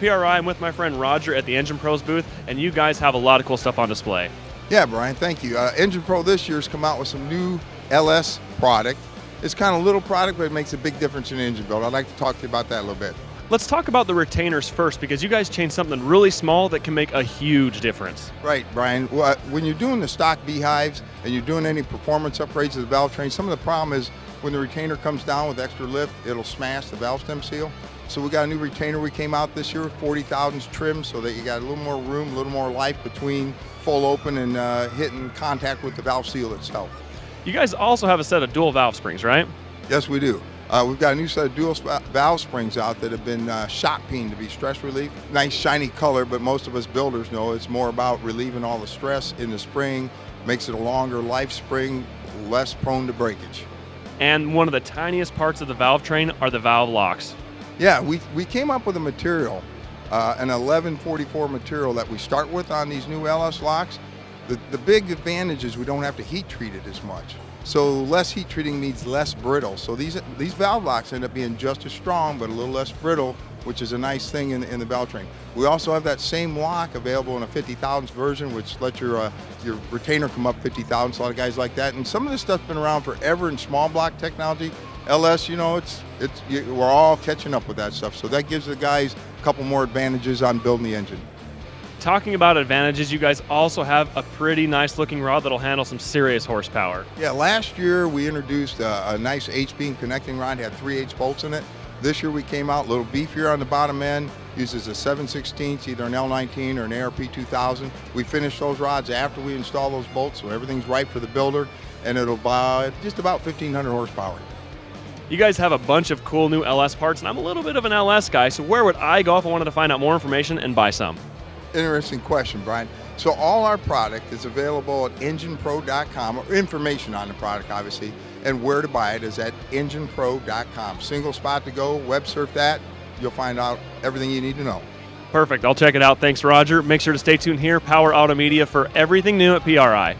PRI. I'm with my friend Roger at the Engine Pros booth, and you guys have a lot of cool stuff on display. Yeah, Brian, thank you. Engine Pro this year has come out with some new LS product. It's kind of a little product, but it makes a big difference in the engine build. I'd like to talk to you about that a little bit. Let's talk about the retainers first, because you guys changed something really small that can make a huge difference. Right, Brian. When you're doing the stock beehives and you're doing any performance upgrades to the valve train, some of the problem is when the retainer comes down with extra lift, it'll smash the valve stem seal. So we got a new retainer we came out this year, 40 thousandths trim, so that you got a little more room, a little more life between full open and hitting contact with the valve seal itself. You guys also have a set of dual valve springs, right? Yes, we do. We've got a new set of dual valve springs out that have been shock peened to be stress relief. Nice shiny color, but most of us builders know it's more about relieving all the stress in the spring, makes it a longer life spring, less prone to breakage. And one of the tiniest parts of the valve train are the valve locks. Yeah, we came up with a material, an 1144 material that we start with on these new LS locks. The big advantage is we don't have to heat treat it as much. So less heat treating means less brittle. So these valve locks end up being just as strong, but a little less brittle, which is a nice thing in the valve train. We also have that same lock available in a 50 thousandths version, which lets your retainer come up 50 thousandths. A lot of guys like that. And some of this stuff's been around forever in small block technology. LS, you know, we're all catching up with that stuff. So that gives the guys a couple more advantages on building the engine. Talking about advantages, you guys also have a pretty nice looking rod that'll handle some serious horsepower. Yeah, last year we introduced a nice H-beam connecting rod, had 3/8 bolts in it. This year we came out a little beefier on the bottom end, uses a 7/16, either an L19 or an ARP 2000. We finished those rods after we install those bolts, so everything's right for the builder, and it'll buy just about 1,500 horsepower. You guys have a bunch of cool new LS parts, and I'm a little bit of an LS guy, so where would I go if I wanted to find out more information and buy some? Interesting question, Brian. So all our product is available at enginepro.com, or information on the product, obviously, and where to buy it is at enginepro.com. Single spot to go, web surf that, you'll find out everything you need to know. Perfect. I'll check it out. Thanks, Roger. Make sure to stay tuned here, Power Automedia, for everything new at PRI.